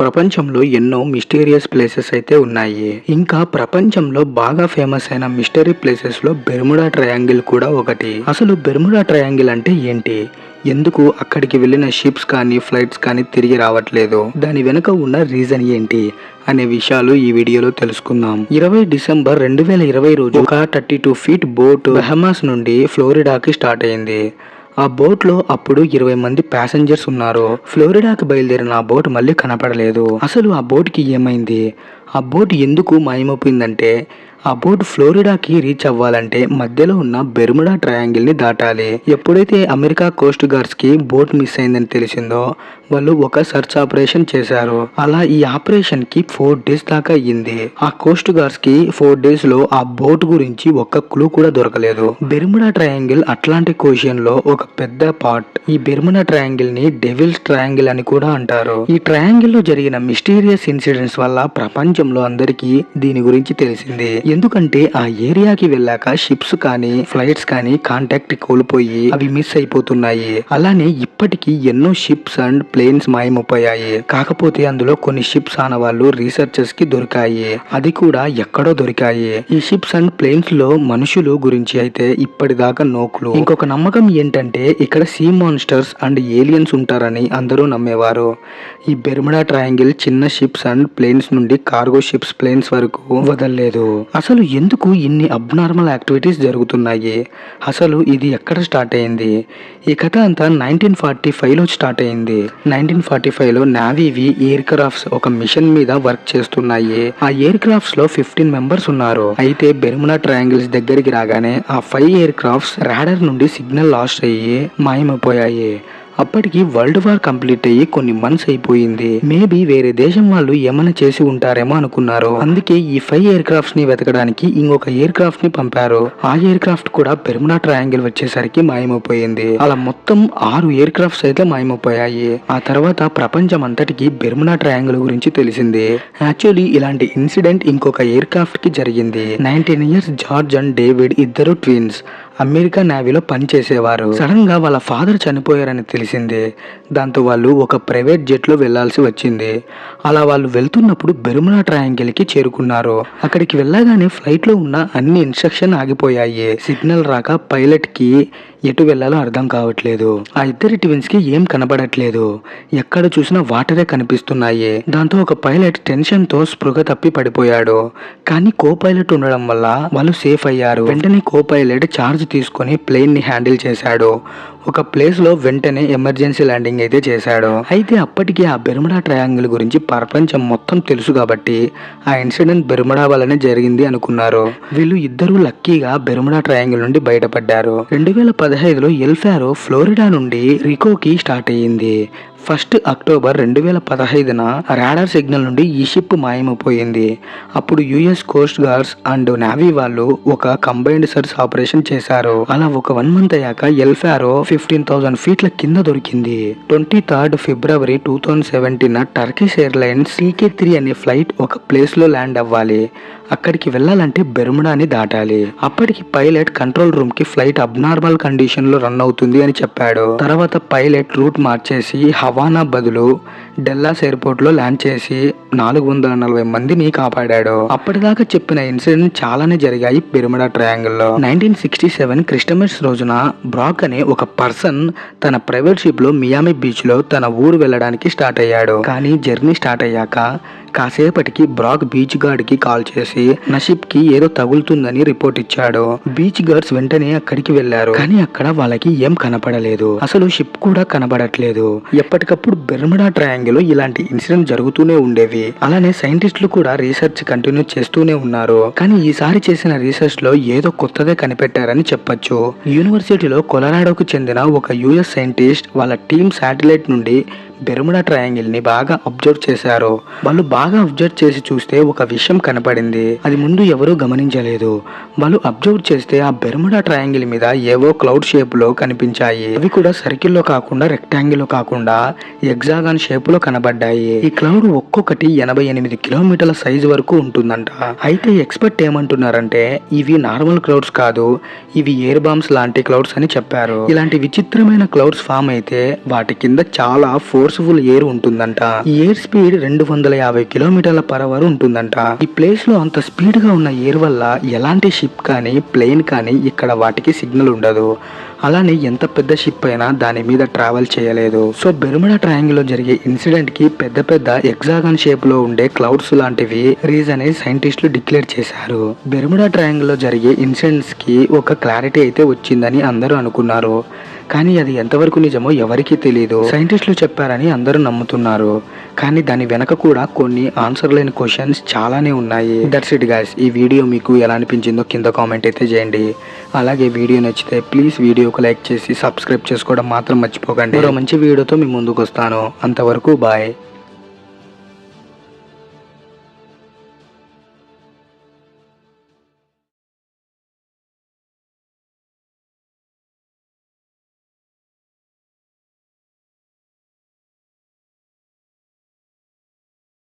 ప్రపంచంలో ఎన్నో mysterious places అయితే ఉన్నాయి. ఇంకా ప్రపంచంలో బాగా ఫేమస్ అయిన మిస్టరీ ప్లేసెస్ లో బెర్ముడా ట్రయాంగిల్ కూడా ఒకటి. అసలు బెర్ముడా ట్రయాంగిల్ అంటే ఏంటి, ఎందుకు అక్కడికి వెళ్ళిన షిప్స్ కానీ ఫ్లైట్స్ కానీ తిరిగి రావట్లేదు, దాని వెనుక ఉన్న రీజన్ ఏంటి అనే విషయాలు ఈ వీడియోలో తెలుసుకుందాం. 20 డిసెంబర్ 2020 రోజు ఒక 32 ఫీట్ బోట్ బహమాస్ నుండి ఫ్లోరిడాకి స్టార్ట్ అయింది. ఆ బోట్ లో అప్పుడు 20 మంది ప్యాసింజర్స్ ఉన్నారు. ఫ్లోరిడాకి బయలుదేరిన ఆ బోట్ మళ్ళీ కనపడలేదు. అసలు ఆ బోట్ కి ఏమైంది, ఆ బోట్ ఎందుకు మాయమైపోయిందంటే, ఆ బోట్ ఫ్లోరిడాకి రీచ్ అవ్వాలంటే మధ్యలో ఉన్న బెర్ముడా ట్రయాంగిల్ ని దాటాలి. ఎప్పుడైతే అమెరికా కోస్ట్ గార్డ్స్ కి బోట్ మిస్ అయిందని తెలిసిందో వాళ్ళు ఒక సర్చ్ ఆపరేషన్ చేశారు. అలా ఈ ఆపరేషన్ కి 4 డేస్ దాకా అయ్యింది. ఆ కోస్ట్ గార్డ్స్ కి 4 డేస్ లో ఆ బోట్ గురించి ఒక్క క్లూ కూడా దొరకలేదు. బెర్ముడా ట్రయాంగిల్ అట్లాంటిక్ ఓషన్ లో ఒక పెద్ద పార్ట్. ఈ బెర్ముడా ట్రయాంగిల్ ని డెవిల్స్ ట్రయాంగిల్ అని కూడా అంటారు. ఈ ట్రయాంగిల్ లో జరిగిన మిస్టీరియస్ ఇన్సిడెంట్స్ వల్ల ప్రపంచంలో అందరికీ దీని గురించి తెలిసింది. ఎందుకంటే ఆ ఏరియాకి వెళ్ళాక షిప్స్ కానీ ఫ్లైట్స్ కానీ కాంటాక్ట్ కోల్పోయి అవి మిస్ అయిపోతున్నాయి. అలానే ఇప్పటికీ ఎన్నో షిప్స్ అండ్ ప్లేన్స్ మాయమైపోయాయి. కాకపోతే అందులో కొన్ని షిప్స్ ఆనవాళ్ళు రీసెర్చర్స్ కి దొరికాయి, అది కూడా ఎక్కడో దొరికాయి. ఈ షిప్స్ అండ్ ప్లేన్స్ లో మనుషులు గురించి అయితే ఇప్పటిదాకా నోకులు. ఇంకొక నమ్మకం ఏంటంటే ఇక్కడ సీ మాన్స్టర్స్ అండ్ ఏలియన్స్ ఉంటారని అందరూ నమ్మేవారు. ఈ బెర్ముడా ట్రయాంగిల్ చిన్న షిప్స్ అండ్ ప్లేన్స్ నుండి కార్గో షిప్స్ ప్లేన్స్ వరకు వదలలేదు. అసలు ఎందుకు ఇన్ని అబ్నార్మల్ యాక్టివిటీస్ జరుగుతున్నాయి, అసలు ఇది ఎక్కడ స్టార్ట్ అయింది? ఈ కథ అంతా 1945లో స్టార్ట్ అయింది. 1945లో నావీవి ఎయిర్ క్రాఫ్ట్స్ ఒక మిషన్ మీద వర్క్ చేస్తున్నాయి. ఆ ఎయిర్ క్రాఫ్ట్స్ లో 15 మెంబర్స్ ఉన్నారు. అయితే బెర్ముడా ట్రయాంగిల్స్ దగ్గరికి రాగానే ఆ 5 ఎయిర్ క్రాఫ్ట్స్ రాడర్ నుండి సిగ్నల్ లాస్ట్ అయ్యి మాయమైపోయాయి. అప్పటికి వరల్డ్ వార్ కంప్లీట్ అయ్యి కొన్ని మంత్స్ అయిపోయింది. మేబీ వేరే దేశం వాళ్ళు ఏమైనా చేసి ఉంటారేమో అనుకున్నారు. అందుకే ఈ 5 ఎయిర్ క్రాఫ్ట్స్ ని వెతకడానికి ఇంకొక ఎయిర్ క్రాఫ్ట్ ని పంపారు. ఆ ఎయిర్ క్రాఫ్ట్ కూడా బెర్ముడా ట్రయాంగిల్ వచ్చేసరికి మాయమైపోయింది. అలా మొత్తం 6 ఎయిర్ క్రాఫ్ట్స్ అయితే మాయమైపోయాయి. ఆ తర్వాత ప్రపంచం అంతటికి బెర్ముడా ట్రయాంగిల్ గురించి తెలిసింది. యాక్చువల్లీ ఇలాంటి ఇన్సిడెంట్ ఇంకొక ఎయిర్ క్రాఫ్ట్ కి జరిగింది. 19 ఇయర్స్ జార్జ్ అండ్ డేవిడ్ ఇద్దరు ట్విన్స్ అమెరికా నేవీలో పనిచేసేవారు. సడన్ గా వాళ్ళ ఫాదర్ చనిపోయారని తెలిసింది. దాంతో వాళ్ళు ఒక ప్రైవేట్ జెట్ లో వెళ్లాల్సి వచ్చింది. అలా వాళ్ళు వెళ్తున్నప్పుడు బెర్ముడా ట్రయాంగిల్ కి చేరుకున్నారు. అక్కడికి వెళ్ళగానే ఫ్లైట్ లో ఉన్న అన్ని ఇన్స్ట్రక్షన్ ఆగిపోయాయి. సిగ్నల్ రాక పైలట్ కి ఎటు వెళ్లాలో అర్థం కావట్లేదు. ఆ ఇద్దరి ట్విన్స్ కి ఏం కనబడట్లేదు, ఎక్కడ చూసినా వాటరే కనిపిస్తున్నాయి. దాంతో ఒక పైలట్ టెన్షన్ తో స్పృహ తప్పి పడిపోయాడు. కానీ కో పైలట్ ఉండడం వల్ల వాళ్ళు సేఫ్ అయ్యారు. వెంటనే కో పైలట్ చార్జ్ తీసుకొని ప్లేన్ ని హ్యాండిల్ చేశాడు. ఒక ప్లేస్ లో వెంటనే ఎమర్జెన్సీ ల్యాండింగ్ అయితే చేశాడు. అయితే అప్పటికి ఆ బెర్ముడా ట్రయాంగిల్ గురించి ప్రపంచం మొత్తం తెలుసు కాబట్టి ఆ ఇన్సిడెంట్ బెర్ముడా వల్లనే జరిగింది అనుకున్నారు. వీళ్ళు ఇద్దరు లక్కీగా బెర్ముడా ట్రయాంగిల్ నుండి బయటపడ్డారు. 2015లో ఎల్ఫారో ఫ్లోరిడా నుండి రికోకి స్టార్ట్ అయ్యింది. 1 అక్టోబర్ 2015న రాడార్ సిగ్నల్ నుండి ఈ షిప్ మాయమైపోయింది. అప్పుడు US Coast guards and navy వాళ్ళు ఒక కంబైన్డ్ సర్చ్ ఆపరేషన్ చేశారు. అలా ఒక 1 మంత్ అయ్యాక ఎల్ఫారో 15,000 ఫీట్ల కింద దొరికింది. 23 ఫిబ్రవరి 2017న టర్కిష్ ఎయిర్లైన్స్ TK3 అనే ఫ్లైట్ ఒక ప్లేస్ లో ల్యాండ్ అవ్వాలి. అక్కడికి వెళ్ళాలంటే బెర్ముడాని దాటాలి. అప్పటికి పైలట్ కంట్రోల్ రూమ్ కి ఫ్లైట్ అబ్నార్మల్ కండిషన్ లో రన్ అవుతుంది అని చెప్పాడు. తర్వాత పైలట్ రూట్ మార్చేసి హవానా బదులు డెల్లాస్ ఎయిర్పోర్ట్ లో ల్యాండ్ చేసి 440 మందిని కాపాడాడు. అప్పటిదాకా చెప్పిన ఇన్సిడెంట్ చాలానే జరిగాయి బెర్ముడా ట్రయాంగిల్ లో. 1967 క్రిస్టమస్ రోజున బ్రాక్ అనే ఒక పర్సన్ తన ప్రైవేట్ షిప్ లో మియామి బీచ్ లో తన ఊరు వెళ్ళడానికి స్టార్ట్ అయ్యాడు. కానీ జర్నీ స్టార్ట్ అయ్యాక కాసేపటికి బ్రాక్ బీచ్ గార్డ్ కి కాల్ చేసి నా షిప్ కి ఏదో తగులుతుందని రిపోర్ట్ ఇచ్చాడు. బీచ్ గార్డ్స్ వెంటనే అక్కడికి వెళ్లారు. కానీ అక్కడ వాళ్ళకి ఏం కనపడలేదు, అసలు షిప్ కూడా కనబడట్లేదు. ఎప్పటికప్పుడు బెర్ముడా ట్రయాంగిల్ ఇలాంటి ఇన్సిడెంట్ జరుగుతూనే ఉండేవి. అలానే సైంటిస్టులు కూడా రీసెర్చ్ కంటిన్యూ చేస్తూనే ఉన్నారు. కానీ ఈసారి చేసిన రీసెర్చ్ లో ఏదో కొత్తదే కనిపెట్టారని చెప్పొచ్చు. యూనివర్సిటీలో కొలరాడోకు చెందిన ఒక యుఎస్ సైంటిస్ట్ వాళ్ళ టీమ్ శాటిలైట్ నుండి బెర్ముడా ట్రయాంగిల్ ని బాగా అబ్జర్వ్ చేశారు. వాళ్ళు బాగా అబ్జర్వ్ చేసి చూస్తే ఒక విషయం కనపడింది. అది ముందు ఎవరూ గమనించలేదు. వాళ్ళు అబ్జర్వ్ చేస్తే ఆ బెర్ముడా ట్రయాంగిల్ మీద ఏవో క్లౌడ్ షేప్ లో కనిపించాయి. అవి కూడా సర్కిల్ లో కాకుండా రెక్టాంగిల్ లో కాకుండా ఎగ్జాగాన్ షేప్ లో కనబడ్డాయి. ఈ క్లౌడ్ ఒక్కొక్కటి 88 కిలోమీటర్ల సైజు వరకు ఉంటుందంట. అయితే ఎక్స్పర్ట్ ఏమంటున్నారంటే ఇవి నార్మల్ క్లౌడ్స్ కాదు, ఇవి ఎయిర్ బాంబ్స్ లాంటి క్లౌడ్స్ అని చెప్పారు. ఇలాంటి విచిత్రమైన క్లౌడ్స్ ఫామ్ అయితే వాటి కింద చాలా ఫోర్స్ఫుల్ ఎయిర్ ఉంటుందంట. ఈ ఎయిర్ స్పీడ్ 250 km/h ఉంటుందంట. ఈ ప్లేస్ లో అంత స్పీడ్ గా ఉన్న ఎయిర్ వల్ల ఎలాంటి షిప్ కానీ ప్లేన్ కానీ ఇక్కడ వాటికి సిగ్నల్ ఉండదు. అలానే ఎంత పెద్ద షిప్ అయినా దాని మీద ట్రావెల్ చేయలేదు. సో బెర్ముడా ట్రయాంగిల్ లో జరిగే ఇన్సిడెంట్ కి పెద్ద పెద్ద ఎగ్జాగన్ షేప్ లో ఉండే క్లౌడ్స్ లాంటివి రీజన్ అని సైంటిస్టులు డిక్లేర్ చేశారు. బెర్ముడా ట్రయాంగిల్ లో జరిగే ఇన్సిడెంట్స్ కి ఒక క్లారిటీ అయితే వచ్చిందని అందరూ అనుకున్నారు. కానీ అది ఎంతవరకు నిజమో ఎవరికీ తెలియదు. సైంటిస్టులు చెప్పారని అందరూ నమ్ముతున్నారు. కానీ దాని వెనక కూడా కొన్ని ఆన్సర్ లేని క్వశ్చన్స్ చాలానే ఉన్నాయి. That's it guys. ఈ వీడియో మీకు ఎలా అనిపించిందో కింద కామెంట్ అయితే చేయండి. అలాగే వీడియో నచ్చితే ప్లీజ్ వీడియోకు లైక్ చేసి సబ్స్క్రైబ్ చేసుకోవడం మాత్రం మర్చిపోకండి. మరో మంచి వీడియోతో మీ ముందుకు వస్తాను. అంతవరకు బాయ్.